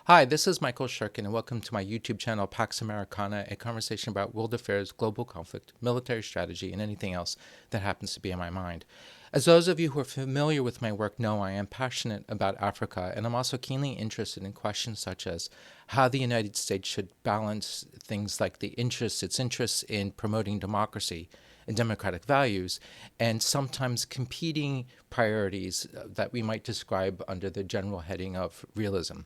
Hi, this is Michael Shirkin, and welcome to my YouTube channel, Pax Americana, a conversation about world affairs, global conflict, military strategy, and anything else that happens to be on my mind. As those of you who are familiar with my work know, I am passionate about Africa, and I'm also keenly interested in questions such as how the United States should balance things like its interests in promoting democracy and democratic values, and sometimes competing priorities that we might describe under the general heading of realism.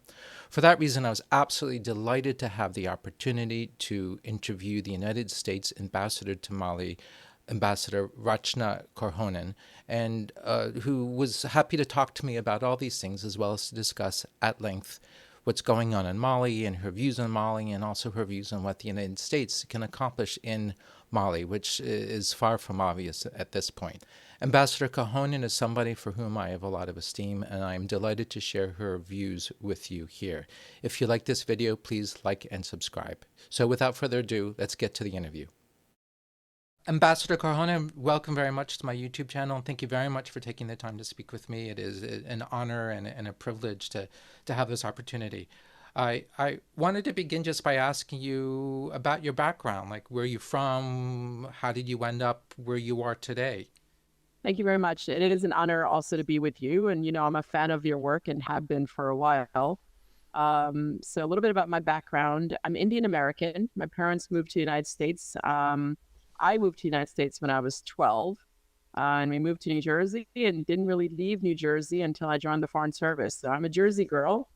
For that reason, I was absolutely delighted to have the opportunity to interview the United States ambassador to Mali, Ambassador Rachna Korhonen, and who was happy to talk to me about all these things, as well as to discuss at length what's going on in Mali and her views on Mali, and also her views on what the United States can accomplish in Mali, which is far from obvious at this point. Ambassador Korhonen is somebody for whom I have a lot of esteem, and I am delighted to share her views with you here. If you like this video, please like and subscribe. So without further ado, let's get to the interview. Ambassador Korhonen, welcome very much to my YouTube channel, and thank you very much for taking the time to speak with me. It is an honor and a privilege to have this opportunity. I wanted to begin just by asking you about your background, like where you're from, how did you end up where you are today? Thank you very much. And it is an honor also to be with you. And, I'm a fan of your work and have been for a while. So a little bit about my background. I'm Indian American. My parents moved to the United States. I moved to the United States when I was 12. And we moved to New Jersey and didn't really leave New Jersey until I joined the Foreign Service. So I'm a Jersey girl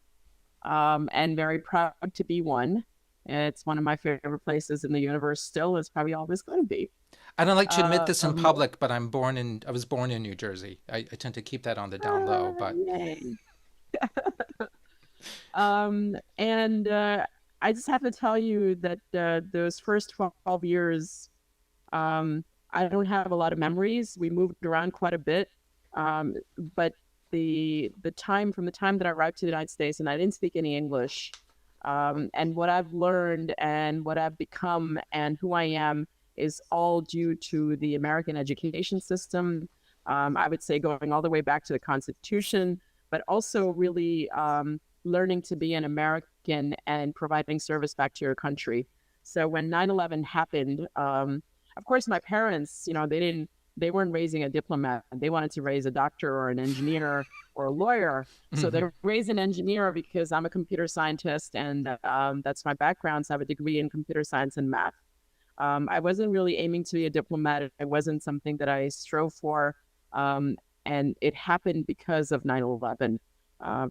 and very proud to be one. It's one of my favorite places in the universe still. It's probably always going to be. I don't like to admit this in Um, public, but I was born in New Jersey. I tend to keep that on the down low, but Yay. And I just have to tell you that those first 12 years, I don't have a lot of memories. We moved around quite a bit. But the time from the time that I arrived to the United States and I didn't speak any English, and what I've learned and what I've become and who I am is all due to the American education system. I would say going all the way back to the Constitution, but also really learning to be an American and providing service back to your country. So when 9/11 happened, of course, my parents, they weren't raising a diplomat. They wanted to raise a doctor or an engineer or a lawyer. So they raised an engineer because I'm a computer scientist and that's my background. So I have a degree in computer science and math. I wasn't really aiming to be a diplomat. It wasn't something that I strove for. And it happened because of 9/11.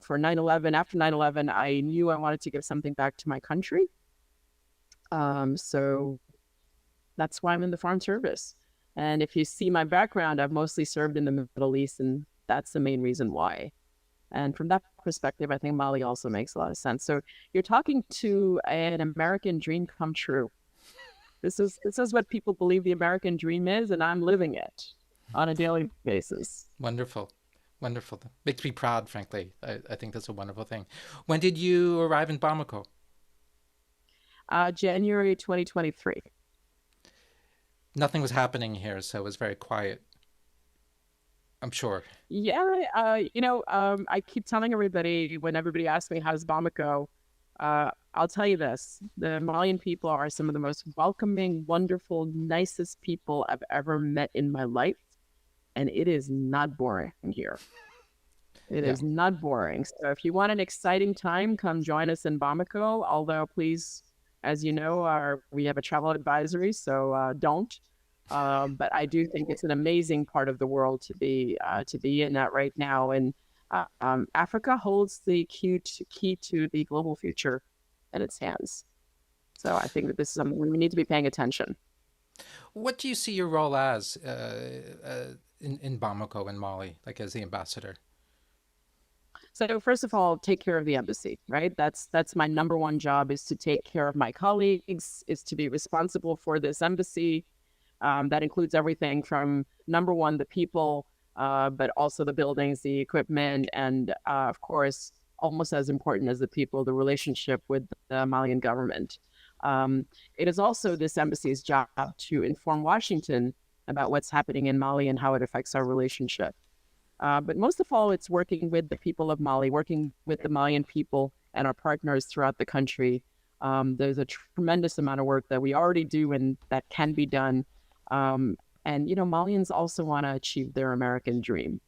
For 9/11, after 9/11, I knew I wanted to give something back to my country. So that's why I'm in the Foreign Service. And if you see my background, I've mostly served in the Middle East, and that's the main reason why. And from that perspective, I think Mali also makes a lot of sense. So you're talking to an American dream come true. This is what people believe the American dream is, and I'm living it on a daily basis. wonderful. Wonderful. Makes me proud, frankly. I think that's a wonderful thing. When did you arrive in Bamako? January 2023. Nothing was happening here, so it was very quiet, I'm sure. Yeah, I keep telling everybody when everybody asks me how's Bamako, I'll tell you this: the Malian people are some of the most welcoming, wonderful, nicest people I've ever met in my life, and it is not boring here. It Yeah. is not boring. So if you want an exciting time, come join us in Bamako. Although, please, as you know, we have a travel advisory, so don't. But I do think it's an amazing part of the world to be in that right now. And Africa holds the key to the global future in its hands. So I think that this is something we need to be paying attention. What do you see your role as in Bamako in Mali, like as the ambassador? So first of all, take care of the embassy, right? That's my number one job, is to take care of my colleagues, is to be responsible for this embassy. That includes everything from, number one, the people, but also the buildings, the equipment, and of course, almost as important as the people, the relationship with the Malian government. It is also this embassy's job to inform Washington about what's happening in Mali and how it affects our relationship. But most of all, it's working with the people of Mali, working with the Malian people and our partners throughout the country. There's a tremendous amount of work that we already do and that can be done. And, Malians also want to achieve their American dream.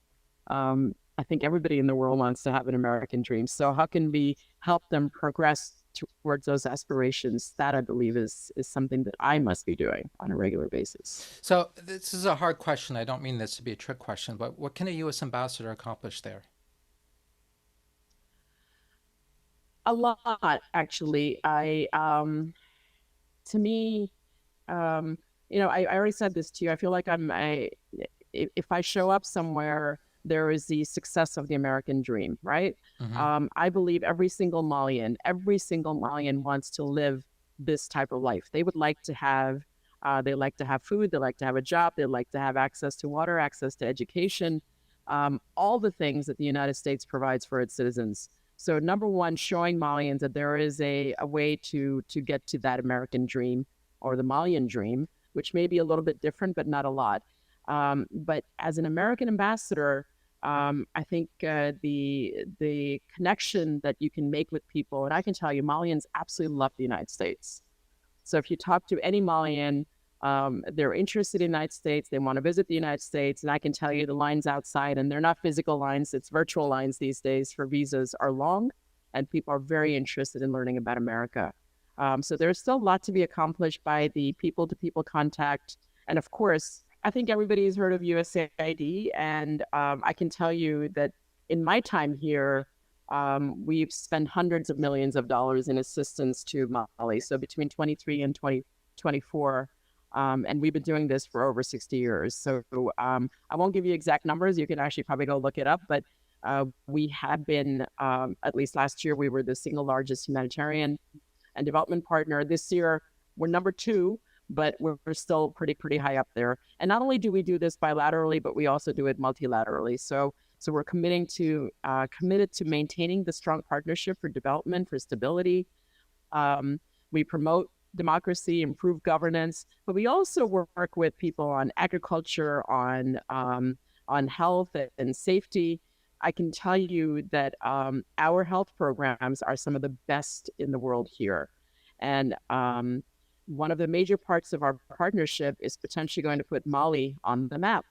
I think everybody in the world wants to have an American dream. So how can we help them progress towards those aspirations? That, I believe, is something that I must be doing on a regular basis. So this is a hard question. I don't mean this to be a trick question, but what can a U.S. ambassador accomplish there? A lot, actually. To me, I already said this to you. I feel like if I show up somewhere, there is the success of the American dream, right? Mm-hmm. I believe every single Malian wants to live this type of life. They would like to have, they like to have food, they like to have a job, they like to have access to water, access to education, all the things that the United States provides for its citizens. So number one, showing Malians that there is a way to get to that American dream or the Malian dream, which may be a little bit different, but not a lot. But as an American ambassador, I think the connection that you can make with people, and I can tell you, Malians absolutely love the United States. So if you talk to any Malian, they're interested in the United States, they want to visit the United States, and I can tell you the lines outside, and they're not physical lines, it's virtual lines these days for visas, are long, and people are very interested in learning about America. So there's still a lot to be accomplished by the people-to-people contact. And of course, I think everybody's heard of USAID, and I can tell you that in my time here, we've spent hundreds of millions of dollars in assistance to Mali. So between 23 and 2024, and we've been doing this for over 60 years. So I won't give you exact numbers. You can actually probably go look it up. But we have been, at least last year, we were the single largest humanitarian and development partner. This year, we're number 2, but we're still pretty high up there. And not only do we do this bilaterally, but we also do it multilaterally. So we're committed to maintaining the strong partnership for development, for stability. We promote democracy, improve governance, but we also work with people on agriculture, on health and safety. I can tell you that our health programs are some of the best in the world here. And one of the major parts of our partnership is potentially going to put Mali on the map.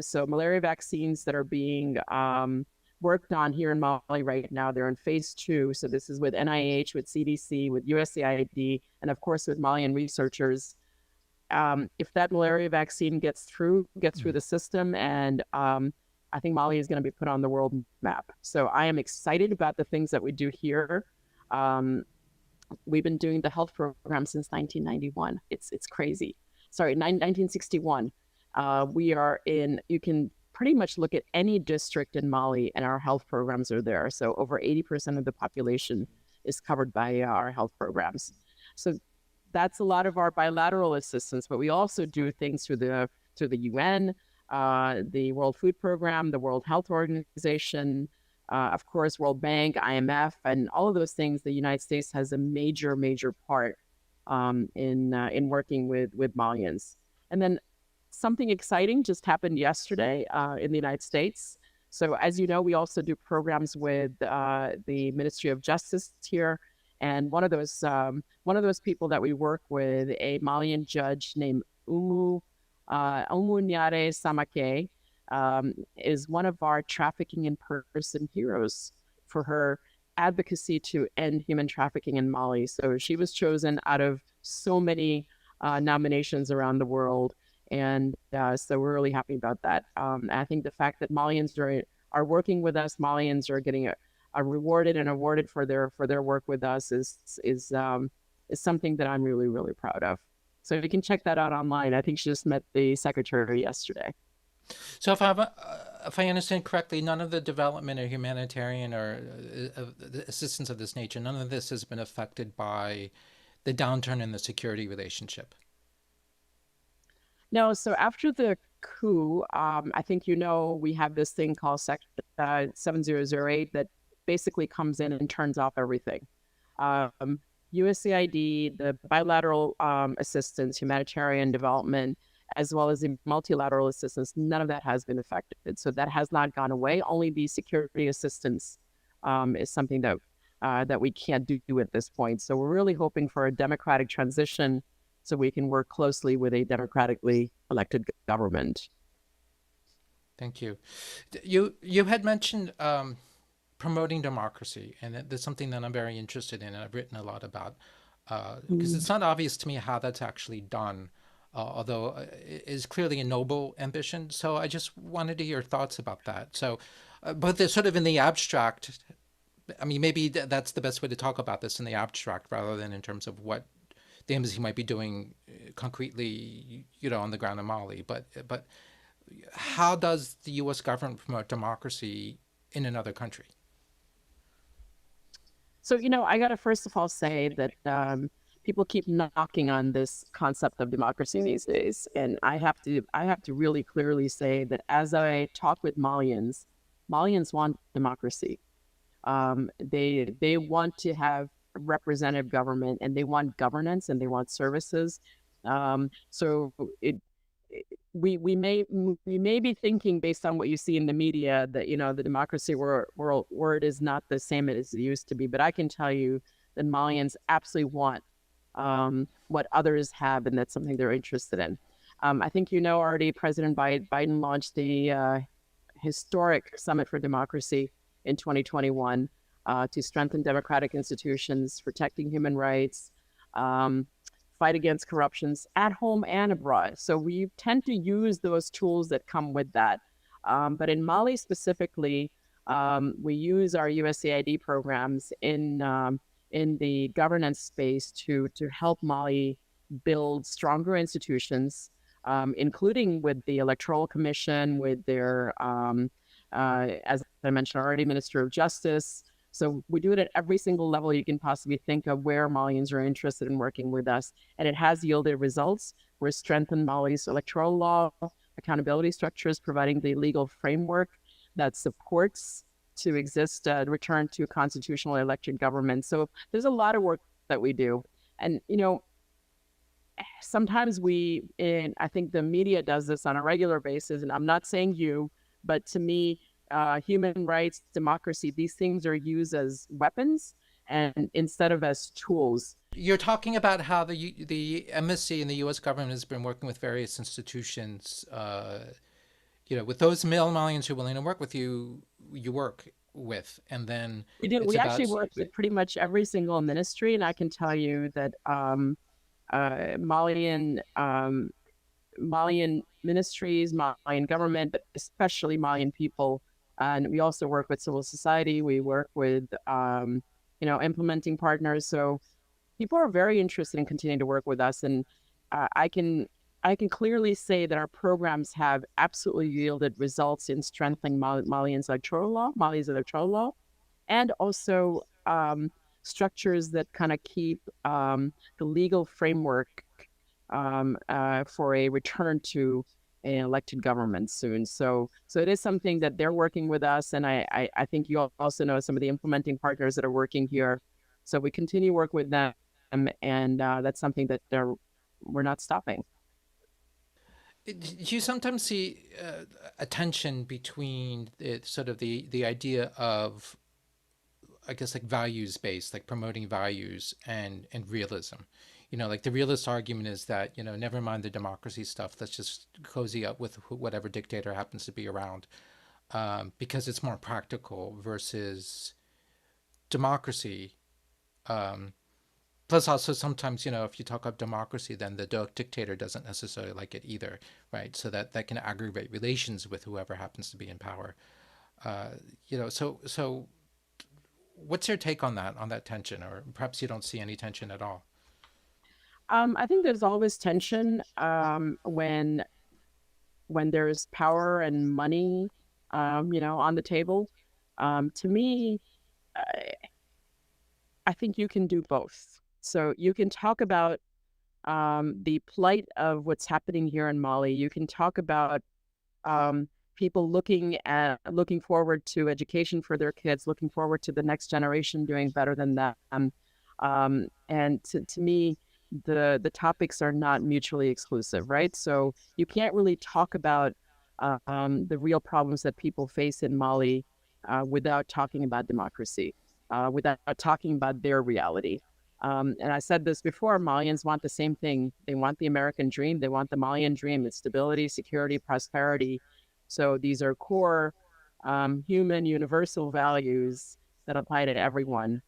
So malaria vaccines that are being worked on here in Mali right now, they're in phase 2. So this is with NIH, with CDC, with USAID, and of course with Malian researchers. If that malaria vaccine gets through the system, and I think Mali is going to be put on the world map. So I am excited about the things that we do here. We've been doing the health program since 1991. It's crazy. Sorry, 1961. You can pretty much look at any district in Mali and our health programs are there. So over 80% of the population is covered by our health programs. So that's a lot of our bilateral assistance, but we also do things through the UN, the World Food Program, the World Health Organization, of course, World Bank, IMF, and all of those things. The United States has a major part in working with Malians. And then something exciting just happened yesterday in the United States. So as you know, we also do programs with the Ministry of Justice here. And one of those people that we work with, a Malian judge named Umu Nyare Samake, is one of our trafficking in person heroes for her advocacy to end human trafficking in Mali. So she was chosen out of so many nominations around the world. And so we're really happy about that. I think the fact that Malians are working with us, Malians are getting rewarded and awarded for their work with us is something that I'm really proud of. So you can check that out online. I think she just met the secretary yesterday. So if I understand correctly, none of the development or humanitarian or assistance of this nature, none of this has been affected by the downturn in the security relationship. No, so after the coup, I think we have this thing called 7008 that basically comes in and turns off everything. USAID, the bilateral assistance, humanitarian development, as well as the multilateral assistance, none of that has been affected. So that has not gone away. Only the security assistance is something that that we can't do at this point. So we're really hoping for a democratic transition so we can work closely with a democratically elected government. Thank you. You had mentioned promoting democracy, and that's something that I'm very interested in, and I've written a lot about because it's not obvious to me how that's actually done. Although it is clearly a noble ambition, so I just wanted to hear your thoughts about that. So, but they're sort of in the abstract. I mean, maybe that's the best way to talk about this in the abstract, rather than in terms of what the embassy might be doing concretely, on the ground in Mali. But how does the U.S. government promote democracy in another country? So, I got to first of all say that people keep knocking on this concept of democracy these days, and I have to really clearly say that as I talk with Malians, Malians want democracy. They want to have a representative government, and they want governance, and they want services. So we may be thinking based on what you see in the media that the democracy word is not the same as it used to be. But I can tell you that Malians absolutely want what others have, and that's something they're interested in. I think already President Biden launched the historic Summit for Democracy in 2021 to strengthen democratic institutions, protecting human rights, um, fight against corruptions at home and abroad. So we tend to use those tools that come with that. But in Mali specifically, we use our USAID programs in the governance space to help Mali build stronger institutions, including with the Electoral Commission, with their, as I mentioned already, Minister of Justice. So we do it at every single level you can possibly think of where Malians are interested in working with us. And it has yielded results. We're strengthened Mali's electoral law, accountability structures, providing the legal framework that supports to exist, return to a constitutionally elected government. So there's a lot of work that we do. And, sometimes I think the media does this on a regular basis, and I'm not saying you, but to me, human rights, democracy, these things are used as weapons and instead of as tools. You're talking about how the embassy and the U.S. government has been working with various institutions. With those Malians who are willing to work with you, you work with, and then We do. it's We actually about. work with pretty much every single ministry, and I can tell you that Malian ministries, Malian government, but especially Malian people. And we also work with civil society. We work with, implementing partners. So people are very interested in continuing to work with us. And I can clearly say that our programs have absolutely yielded results in strengthening Mali's electoral law, and also structures that kind of keep the legal framework for a return to an elected government soon. So it is something that they're working with us, and I think you also know some of the implementing partners that are working here. So we continue to work with them, and that's something that we're not stopping. Do you sometimes see a tension between the idea of, I guess, like values based, like promoting values and realism? Like the realist argument is that, never mind the democracy stuff, let's just cozy up with whatever dictator happens to be around, because it's more practical versus democracy. Um, Plus, also sometimes, if you talk about democracy, then the dictator doesn't necessarily like it either, right? So that can aggravate relations with whoever happens to be in power. Uh, so what's your take on that tension, or perhaps you don't see any tension at all? I think there's always tension when there's power and money, on the table. To me, I, I think you can do both. So you can talk about the plight of what's happening here in Mali. You can talk about people looking forward to education for their kids, looking forward to the next generation doing better than them. And to me, the topics are not mutually exclusive, right? So you can't really talk about the real problems that people face in Mali without talking about democracy. without talking about their reality. And I said this before, Malians want the same thing. They want the American dream. They want the Malian dream. It's stability, security, prosperity. So these are core human universal values that apply to everyone.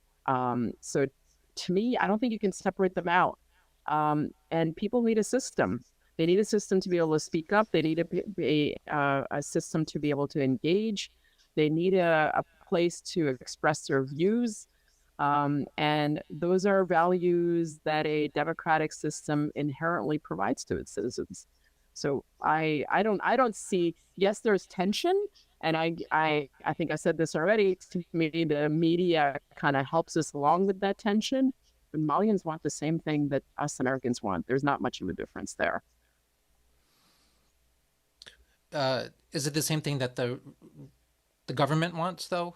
So to me, I don't think you can separate them out. And people need a system. They need a system to be able to speak up. They need a system to be able to engage. They need a place to express their views. And those are values that a democratic system inherently provides to its citizens. So I don't see, yes, there's tension. And I think I said this already. To me, the media kind of helps us along with that tension. But Malians want the same thing that us Americans want. There's not much of a difference there. Is it the same thing that the government wants, though?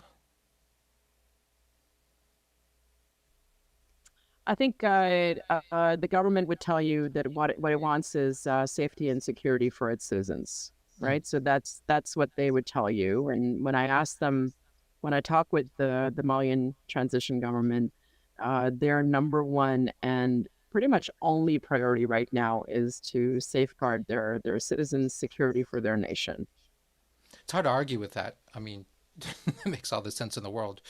I think the government would tell you that what it wants is safety and security for its citizens, Mm. right? So that's what they would tell you. And when I ask them, when I talk with the Malian transition government, their number one and pretty much only priority right now is to safeguard their citizens' security for their nation. It's hard to argue with that. I mean, it makes all the sense in the world.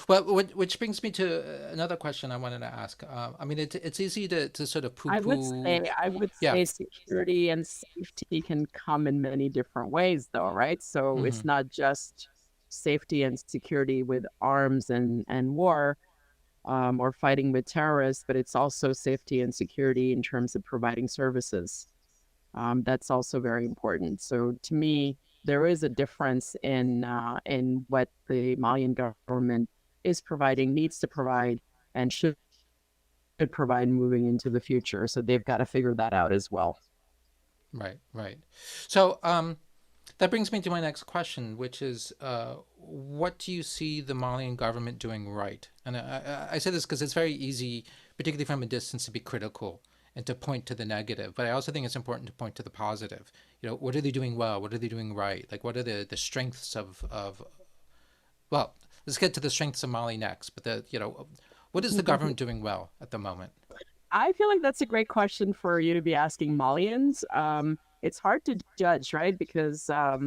Well, which brings me to another question I wanted to ask. I mean, it's easy to sort of I would poo-poo. say I would Yeah. say security and safety can come in many different ways, though, right? So Hmm. it's not just safety and security with arms and war, or fighting with terrorists, but it's also safety and security in terms of providing services. That's also very important. So to me, there is a difference in what the Malian government is providing, needs to provide, and should provide moving into the future. So they've got to figure that out as well. Right, right. So that brings me to my next question, which is, what do you see the Malian government doing right? And I say this because it's very easy, particularly from a distance, to be critical and to point to the negative. But I also think it's important to point to the positive. You know, what are they doing well? What are they doing right? Like, what are the strengths of well, let's get to the strengths of Mali next. But what is the government doing well at the moment? I feel like that's a great question for you to be asking Malians. It's hard to judge, right? Because uh,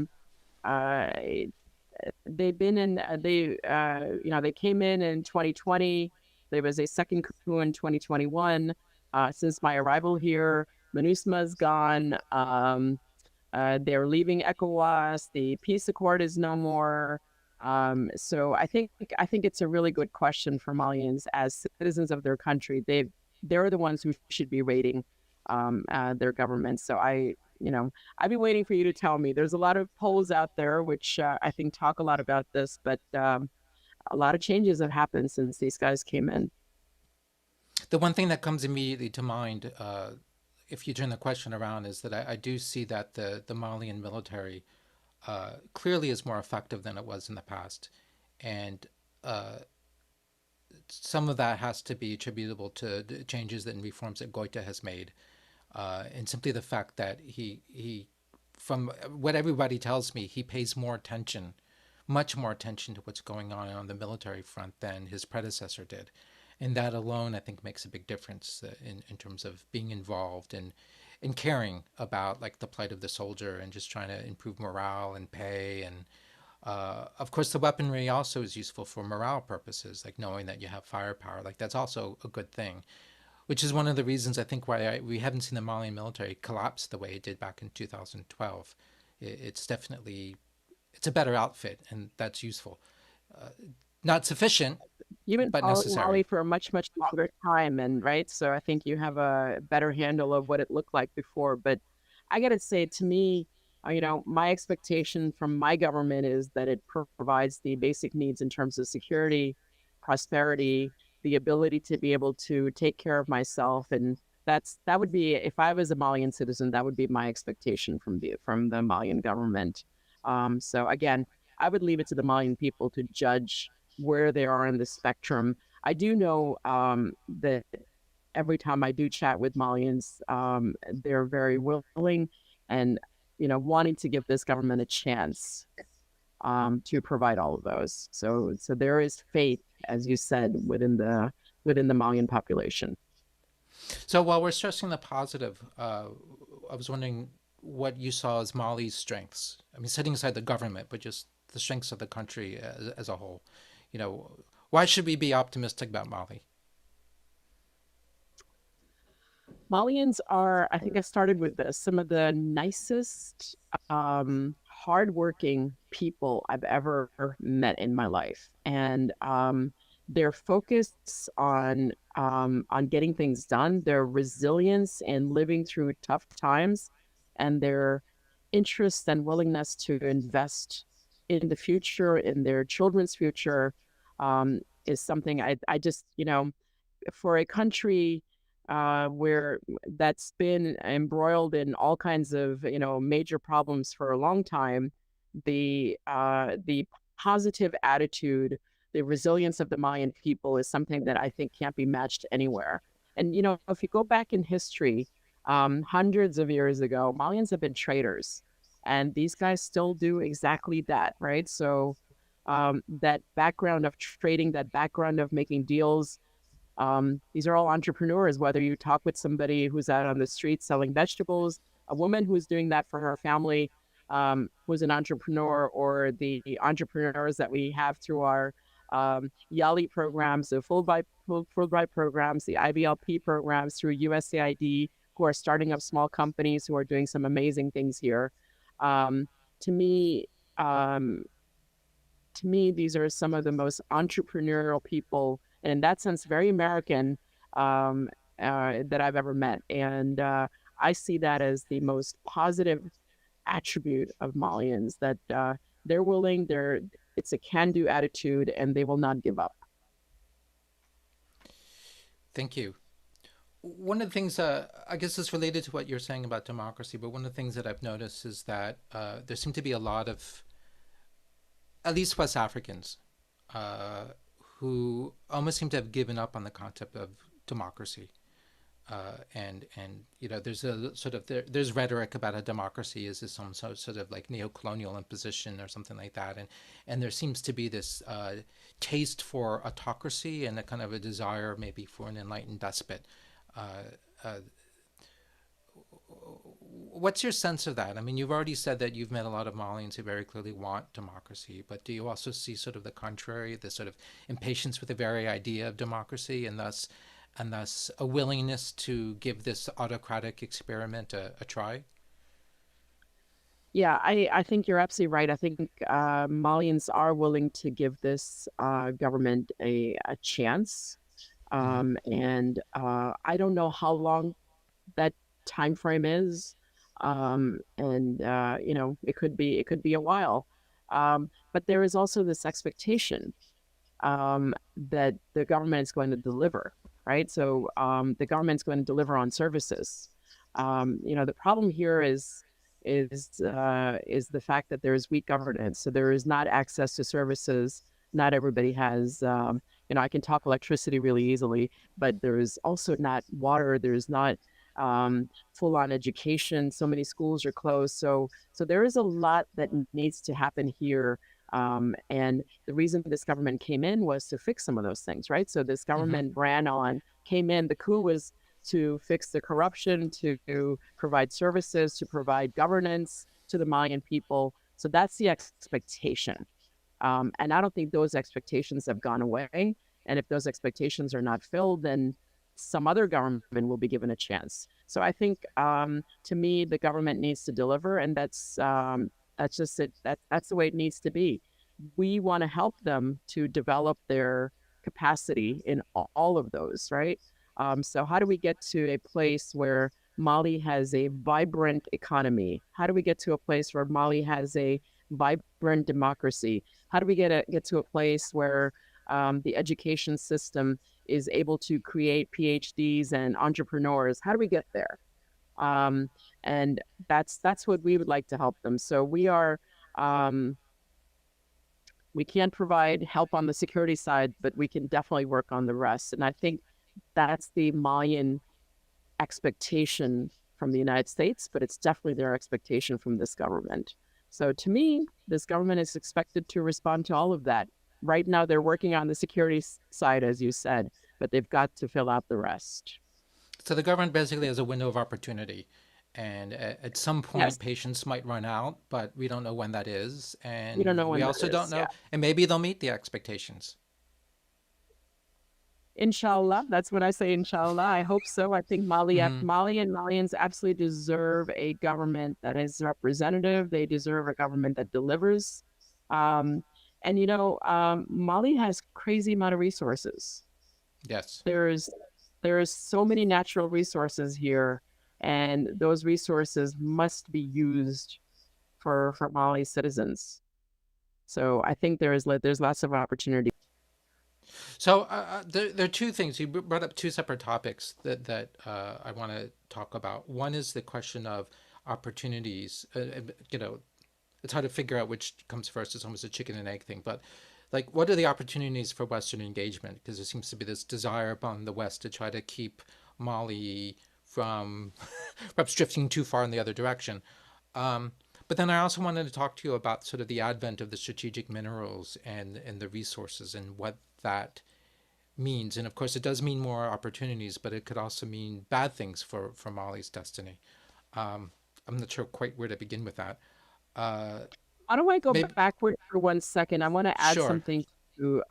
they've been in they came in 2020. There was a second coup in 2021. Since my arrival here, MINUSMA's gone. They're leaving ECOWAS. The peace accord is no more. So I think it's a really good question for Malians as citizens of their country. They're the ones who should be rating their government. So I've been waiting for you to tell me. There's a lot of polls out there which I think talk a lot about this, but a lot of changes have happened since these guys came in. The one thing that comes immediately to mind, if you turn the question around, is that I do see that the Malian military clearly is more effective than it was in the past, and uh, some of that has to be attributable to the changes and reforms that Goita has made, and simply the fact that he, from what everybody tells me, he pays more attention, much more attention to what's going on the military front than his predecessor did. And that alone, I think, makes a big difference in terms of being involved and caring about like the plight of the soldier and just trying to improve morale and pay. And of course, the weaponry also is useful for morale purposes, like knowing that you have firepower. Like that's also a good thing, which is one of the reasons I think why we haven't seen the Malian military collapse the way it did back in 2012. It's definitely it's a better outfit, and that's useful. Uh, Not sufficient, You've been but following Mali necessary. for a much longer time, and right, so I think you have a better handle of what it looked like before. But I got to say, to me, my expectation from my government is that it provides the basic needs in terms of security, prosperity, the ability to be able to take care of myself, and that would be, if I was a Malian citizen, that would be my expectation from the Malian government. So again, I would leave it to the Malian people to judge where they are in the spectrum. I do know that every time I do chat with Malians, they're very willing and wanting to give this government a chance to provide all of those. So there is faith as you said, within the Malian population. So while we're stressing the positive, I was wondering what you saw as Mali's strengths. I mean, setting aside the government, but just the strengths of the country as a whole. You know, why should we be optimistic about Mali? Malians are, I think I started with this, some of the nicest, hardworking people I've ever met in my life. And their focus on getting things done, their resilience in living through tough times, and their interest and willingness to invest in the future, in their children's future, is something I just, for a country where that's been embroiled in all kinds of major problems for a long time, the positive attitude, the resilience of the Mayan people is something that I think can't be matched anywhere. And if you go back in history, hundreds of years ago, Malians have been traders, and these guys still do exactly that, right? So that background of trading, that background of making deals, these are all entrepreneurs, whether you talk with somebody who's out on the street selling vegetables, a woman who's doing that for her family, who's an entrepreneur, or the entrepreneurs that we have through our YALI programs, the Fulbright programs, the IBLP programs through USAID, who are starting up small companies who are doing some amazing things here. Um, to me, um, these are some of the most entrepreneurial people, and in that sense, very American, that I've ever met. And I see that as the most positive attribute of Malians, that they're willing, it's a can-do attitude, and they will not give up. Thank you. One of the things, I guess, is related to what you're saying about democracy, but one of the things that I've noticed is that there seem to be a lot of, at least West Africans, uh, who almost seem to have given up on the concept of democracy. And there's a sort of there's rhetoric about a democracy is some sort of like neo-colonial imposition or something like that, and there seems to be this taste for autocracy and a kind of a desire maybe for an enlightened despot. Uh, uh, what's your sense of that? I mean, you've already said that you've met a lot of Malians who very clearly want democracy, but do you also see sort of the contrary, the sort of impatience with the very idea of democracy, and thus a willingness to give this autocratic experiment a try? Yeah, I think you're absolutely right. I think Malians are willing to give this government a chance. Mm-hmm. And I don't know how long that time frame is. And it could be a while. But there is also this expectation that the government is going to deliver, right? So the government's going to deliver on services. The problem here is the fact that there is weak governance. So there is not access to services. Not everybody has. I can talk electricity really easily, but there is also not water. There's not full-on education. So many schools are closed. So there is a lot that needs to happen here. And the reason this government came in was to fix some of those things, right? So this Mm-hmm. government came in, the coup was to fix the corruption, to provide services, to provide governance to the Malian people. So that's the expectation. And I don't think those expectations have gone away. And if those expectations are not filled, then some other government will be given a chance. So I think, to me, the government needs to deliver, and that's just it. That's the way it needs to be. We want to help them to develop their capacity in all of those, right? So how do we get to a place where Mali has a vibrant economy? How do we get to a place where Mali has a vibrant democracy? How do we get to a place where the education system is able to create PhDs and entrepreneurs? How do we get there? Um, and that's what we would like to help them. So um, we can't provide help on the security side, but we can definitely work on the rest. And I think that's the Malian expectation from the United States, but it's definitely their expectation from this government. So to me, this government is expected to respond to all of that. right now they're working on the security side, as you said, but they've got to fill out the rest. So the government basically has a window of opportunity, and at some Yes, point patience might run out, but we don't know when that is, we don't and know we when that also don't is. Yeah. know, and maybe they'll meet the expectations. Inshallah, that's what I say. Inshallah, I hope so. I think Hmm. Mali and Malians absolutely deserve a government that is representative. They deserve a government that delivers. Um, and Mali has crazy amount of resources. Yes. There's there's so many natural resources here, and those resources must be used for Mali citizens. So I think there's lots of opportunity. So there are two things. You brought up two separate topics that I want to talk about. One is the question of opportunities. It's hard to figure out which comes first. It's almost a chicken and egg thing. But like, what are the opportunities for Western engagement? Because there seems to be this desire upon the West to try to keep Mali from perhaps drifting too far in the other direction. Um, but then I also wanted to talk to you about sort of the advent of the strategic minerals and the resources and what that means. And of course, it does mean more opportunities, but it could also mean bad things for Mali's destiny. Um, I'm not sure quite where to begin with that. Uh, How do I go maybe backward for 1 second? I want to add sure. something to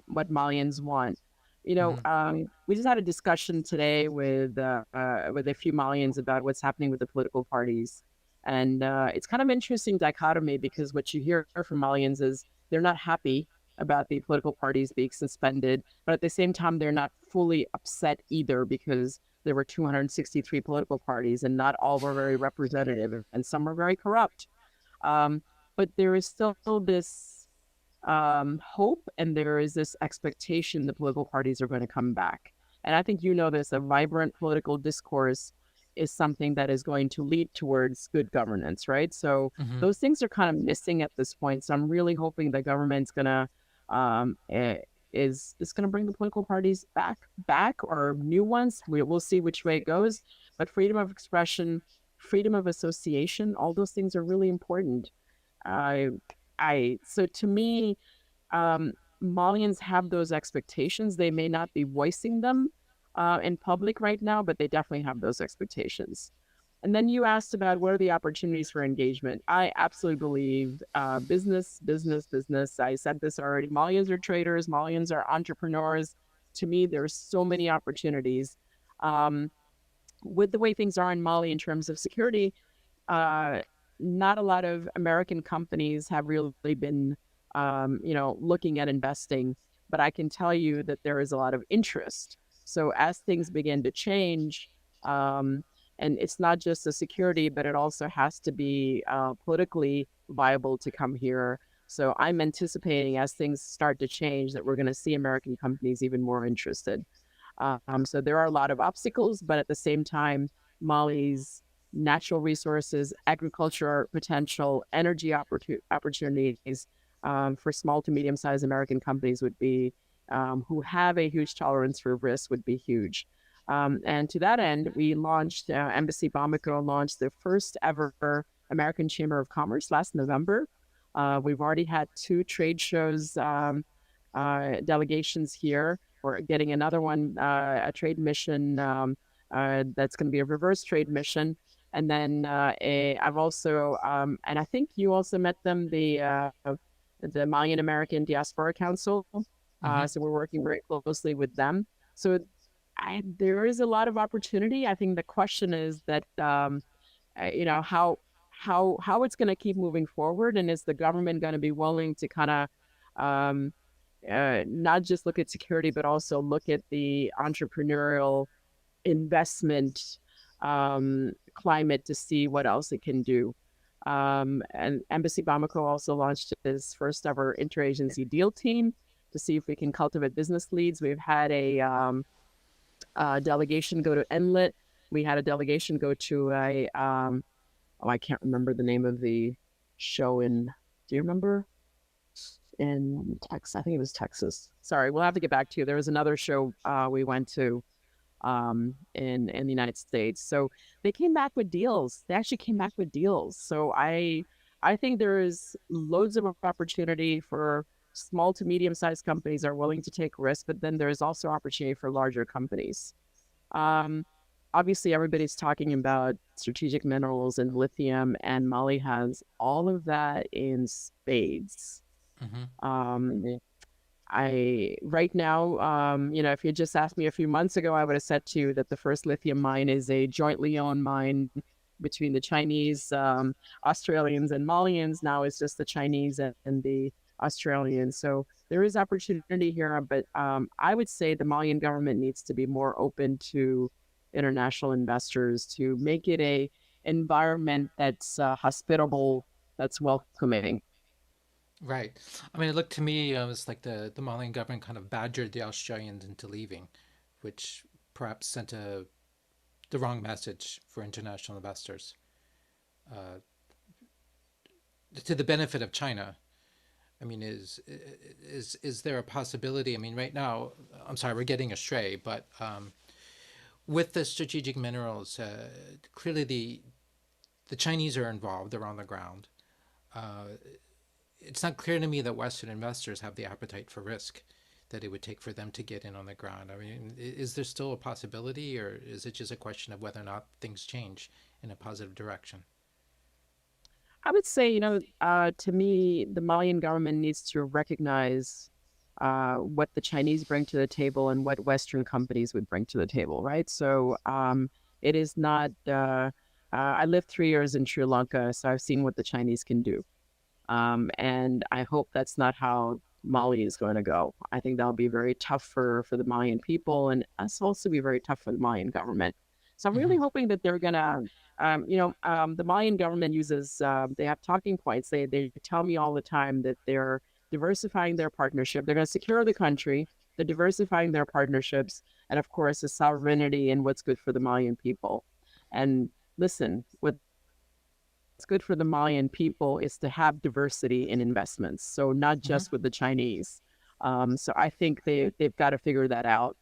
what Malians want. Hmm. We just had a discussion today with a few Malians about what's happening with the political parties, and it's kind of interesting dichotomy because what you hear from Malians is they're not happy about the political parties being suspended, but at the same time they're not fully upset either because there were 263 political parties and not all were very representative and some were very corrupt. Um, but there is still this hope and there is this expectation the political parties are going to come back. And I think this a vibrant political discourse is something that is going to lead towards good governance, right? So Hmm. those things are kind of missing at this point. So I'm really hoping the government's gonna um, eh, is going to bring the political parties back or new ones. We'll see which way it goes. But freedom of expression, freedom of association, all those things are really important. I so to me, um, Malians have those expectations. They may not be voicing them in public right now, but they definitely have those expectations. And then you asked about what are the opportunities for engagement. I absolutely believe business, business, business. I said this already. Malians are traders. Malians are entrepreneurs. To me, there's so many opportunities. Um, with the way things are in Mali in terms of security, uh, not a lot of American companies have really been, looking at investing, but I can tell you that there is a lot of interest. So as things begin to change, um, and it's not just the security, but it also has to be politically viable to come here. So I'm anticipating as things start to change that we're going to see American companies even more interested. So there are a lot of obstacles, but at the same time, Mali's natural resources, agriculture potential, energy opportunities for small to medium sized American companies would be, who have a huge tolerance for risk, would be huge. And to that end, we launched, Embassy Bamako launched the first ever American Chamber of Commerce last November. We've already had two trade shows delegations here. We're getting another one, a trade mission that's going to be a reverse trade mission. And then I've also, and I think you also met them, the Malian American Diaspora Council. Hmm. So we're working very closely with them. So there is a lot of opportunity. I think the question is that, how it's going to keep moving forward, and is the government going to be willing to kind of um, not just look at security, but also look at the entrepreneurial investment climate to see what else it can do. And Embassy Bamako also launched its first ever interagency deal team to see if we can cultivate business leads. We've had a delegation go to Enlit. We had a delegation go to I can't remember the name of the show in, do you remember? In Texas. I think it was Texas. Sorry, we'll have to get back to you. There was another show we went to in the United States. So they came back with deals. They actually came back with deals. So I think there is loads of opportunity for small to medium-sized companies are willing to take risks, but then there's also opportunity for larger companies. Um, Obviously, everybody's talking about strategic minerals and lithium, and Mali has all of that in spades. Mm-hmm. Um, I right now, if you just asked me a few months ago, I would have said to you that the first lithium mine is a jointly owned mine between the Chinese, Australians, and Malians. Now it's just the Chinese and the Australians. So there is opportunity here, but I would say the Malian government needs to be more open to international investors to make it a environment that's hospitable, that's welcoming. Right. I mean, it looked to me it was like the Malian government kind of badgered the Australians into leaving, which perhaps sent the wrong message for international investors uh, to the benefit of China. I mean, is there a possibility? I mean, right now, I'm sorry, we're getting astray, but with the strategic minerals, clearly the Chinese are involved. They're on the ground. Uh, it's not clear to me that Western investors have the appetite for risk that it would take for them to get in on the ground. I mean, is there still a possibility, or is it just a question of whether or not things change in a positive direction? I would say, to me, the Malian government needs to recognize what the Chinese bring to the table and what Western companies would bring to the table, right? So it is not. I lived 3 years in Sri Lanka, so I've seen what the Chinese can do. And I hope that's not how Mali is going to go. I think that'll be very tough for the Malian people, and it's also be very tough for the Malian government. So I'm Mm-hmm. really hoping that they're gonna, the Malian government uses, they have talking points. They tell me all the time that they're diversifying their partnership. They're going to secure the country. They're diversifying their partnerships, and of course, the sovereignty and what's good for the Malian people. And listen, with what's good for the Malian people is to have diversity in investments. So not Mm-hmm. just with the Chinese. So I think they've got to figure that out.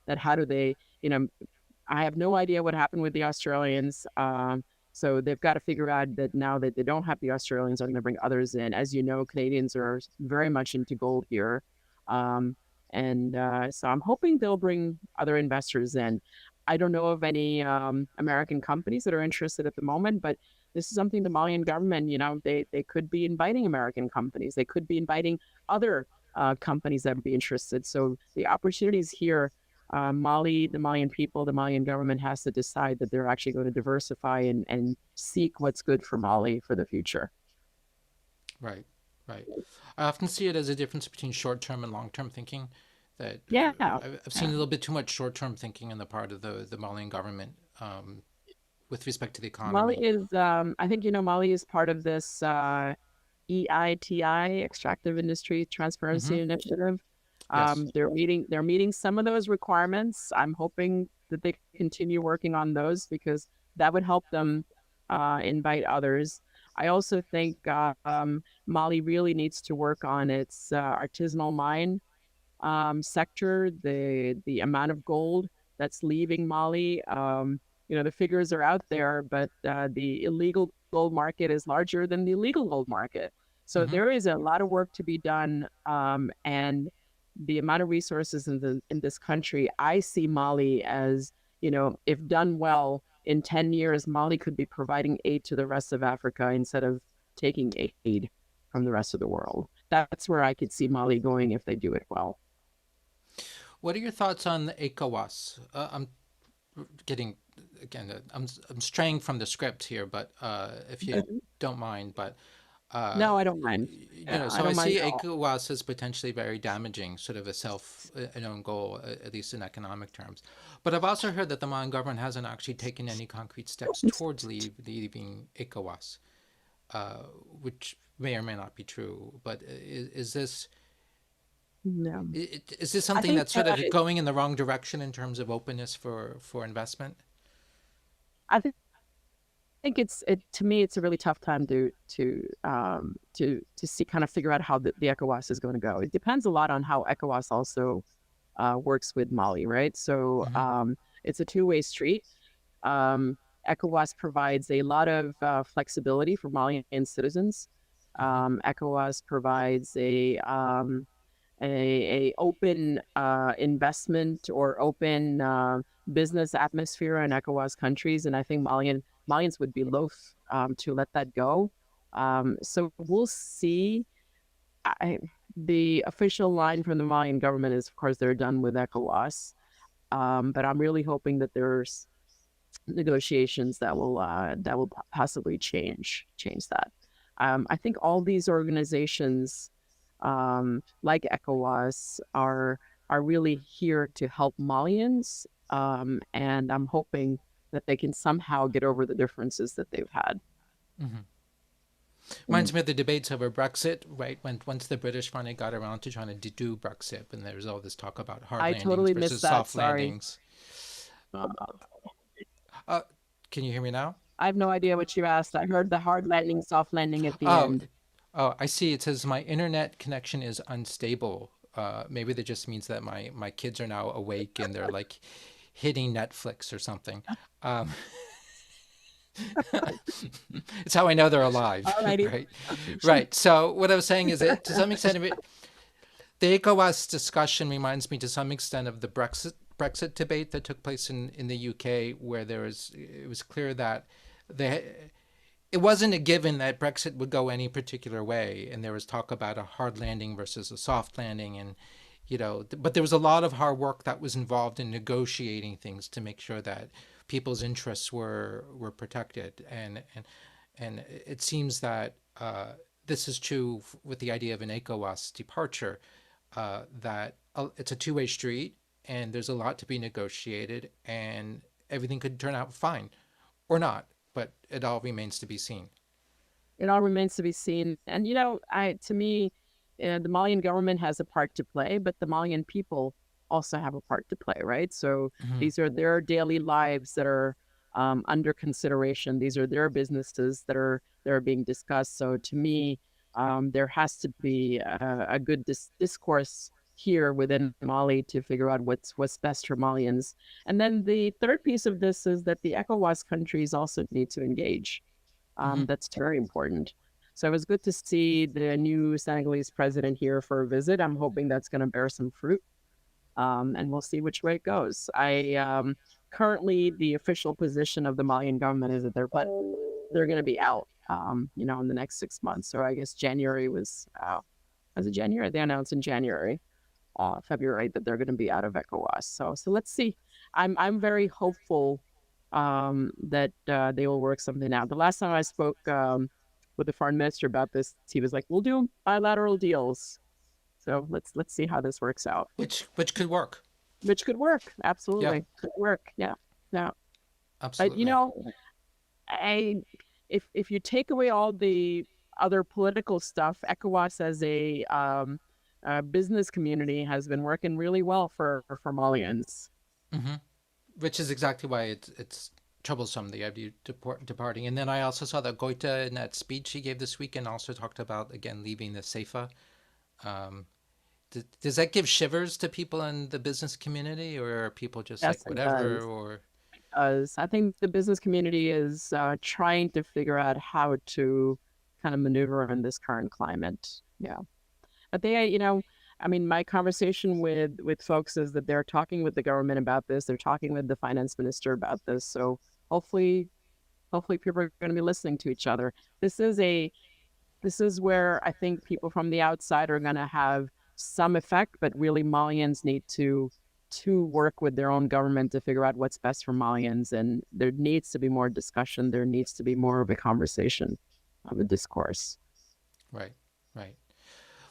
That how do they, I have no idea what happened with the Australians. So they've got to figure out that now that they don't have the Australians, are going to bring others in. As you know, Canadians are very much into gold here. Um, and so I'm hoping they'll bring other investors in. I don't know of any American companies that are interested at the moment, but this is something the Malian government, they could be inviting American companies. They could be inviting other companies that would be interested. So the opportunities here, Mali, the Malian people, the Malian government has to decide that they're actually going to diversify and seek what's good for Mali for the future. Right, right. I often see it as a difference between short-term and long-term thinking. That Yeah, I've seen a yeah. little bit too much short-term thinking on the part of the Malian government with respect to the Mali economy. is, I think, Mali is part of this EITI, Extractive Industry Mm-hmm. Transparency Initiative. Yes. They're meeting some of those requirements. I'm hoping that they continue working on those because that would help them invite others. I also think Mali really needs to work on its artisanal mine sector, the amount of gold that's leaving Mali. The figures are out there, but the illegal gold market is larger than the legal gold market. So Mm-hmm. there is a lot of work to be done, and the amount of resources in this country, I see Mali as, if done well, in 10 years, Mali could be providing aid to the rest of Africa instead of taking aid from the rest of the world. That's where I could see Mali going if they do it well. What are your thoughts on the ECOWAS? I'm getting again. I'm straying from the script here, but if you don't mind, but uh, No, I don't mind. Yeah, I so I don't mind see at all. ECOWAS as potentially very damaging, sort of a an own goal, at least in economic terms. But I've also heard that the Malian government hasn't actually taken any concrete steps towards leaving ECOWAS, uh, which may or may not be true. But is this No, is this I something think that's sort of going in the wrong direction in terms of openness for investment? I think it to me it's a really tough time to see kind of figure out how the ECOWAS is going to go. It depends a lot on how ECOWAS also works with Mali, right? So Hmm. it's a two-way street. Um, ECOWAS provides a lot of flexibility for Malian citizens. Mm-hmm. ECOWAS provides a open investment or open business atmosphere in ECOWAS countries, and I think Malians would be loath to let that go. So we'll see. I, the official line from the Malian government is, of course, they're done with ECOWAS, but I'm really hoping that there's negotiations that will possibly change that. I think all these organizations, like ECOWAS, are really here to help Malians, and I'm hoping that they can somehow get over the differences that they've had. Mm-hmm. Mhm. Reminds me of the debates over Brexit, right? When once the British finally got around to trying to do Brexit, and there was all this talk about hard I landings totally versus missed that. soft Sorry. landings. Uh, Uh, can you hear me now? I have no idea what you asked. I heard the hard landing, soft landing at the Oh, end. oh, I see. It says my internet connection is unstable. Maybe that just means that my kids are now awake and they're like hitting Netflix or something. Um, it's how I know they're alive, Alrighty. right? Right. So what I was saying is that to some extent, the ECOWAS discussion reminds me to some extent of the Brexit debate that took place in the UK, where it was clear that they it wasn't a given that Brexit would go any particular way, and there was talk about a hard landing versus a soft landing, and but there was a lot of hard work that was involved in negotiating things to make sure that people's interests were protected, and it seems that this is true with the idea of an ECOWAS departure, that it's a two-way street, and there's a lot to be negotiated, and everything could turn out fine or not, but it all remains to be seen. It all remains to be seen. And I to me, the Malian government has a part to play, but the Malian people also have a part to play, right? So Mm-hmm. these are their daily lives that are under consideration. These are their businesses that are being discussed. So to me, there has to be a good discourse here within Mali to figure out what's best for Malians. And then the third piece of this is that the ECOWAS countries also need to engage. Mm-hmm. That's very important. So it was good to see the new Senegalese president here for a visit. I'm hoping that's going to bear some fruit, and we'll see which way it goes. I currently the official position of the Malian government is that they're going to be out, in the next 6 months. So I guess January was it January? They announced in January, February that they're going to be out of ECOWAS. So let's see. I'm very hopeful that they will work something out. The last time I spoke with the foreign minister about this, he was like, "We'll do bilateral deals." So let's see how this works out. Which could work. Which could work, Yeah, absolutely could work. Yeah, yeah. But absolutely. I if you take away all the other political stuff, ECOWAS as a business community has been working really well for Malians. Mm-hmm. Which is exactly why it's troublesome the idea of departing. And then I also saw that Goita in that speech he gave this weekend also talked about again leaving the SEFA. Um, does that give shivers to people in the business community, or are people just Yes, like it whatever? does. Or Does. I think the business community is trying to figure out how to kind of maneuver in this current climate. Yeah, but I mean, my conversation with folks is that they're talking with the government about this. They're talking with the finance minister about this. So hopefully, hopefully people are going to be listening to each other. This is a this is where I think people from the outside are going to have some effect, but really Malians need to work with their own government to figure out what's best for Malians. And there needs to be more discussion. There needs to be more of a conversation, of a discourse. right, right.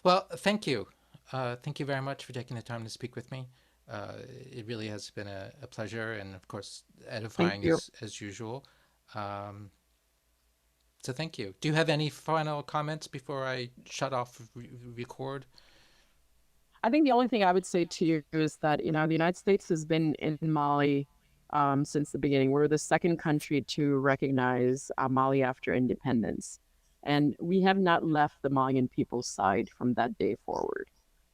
Well, thank you. Thank you very much for taking the time to speak with me. It really has been a pleasure and, of course, Thank edifying you. as usual. Um, so thank you. Do you have any final comments before I shut off record? I think the only thing I would say to you is that, the United States has been in Mali since the beginning. We're the second country to recognize Mali after independence. And we have not left the Malian people's side from that day forward.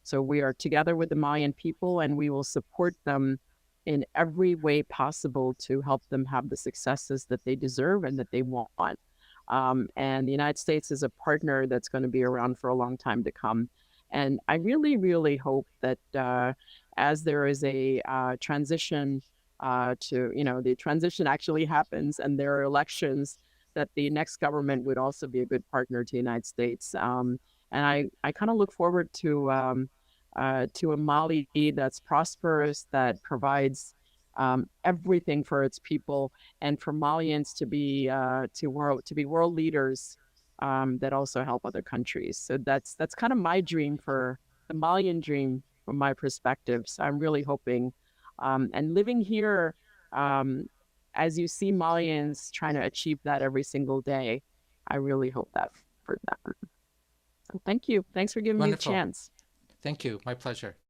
So we are together with the Malian people and we will support them in every way possible to help them have the successes that they deserve and that they want. And the United States is a partner that's going to be around for a long time to come. And I really, really hope that as there is a transition the transition actually happens and there are elections, that the next government would also be a good partner to the United States. And I kind of look forward to a Mali that's prosperous, that provides everything for its people, and for Malians to be world leaders that also help other countries. So that's kind of my dream, for the Malian dream from my perspective. So I'm really hoping, and living here, um, as you see Malians trying to achieve that every single day, I really hope that for them. So thank you. Thanks for giving me the Wonderful. chance. Thank you. My pleasure.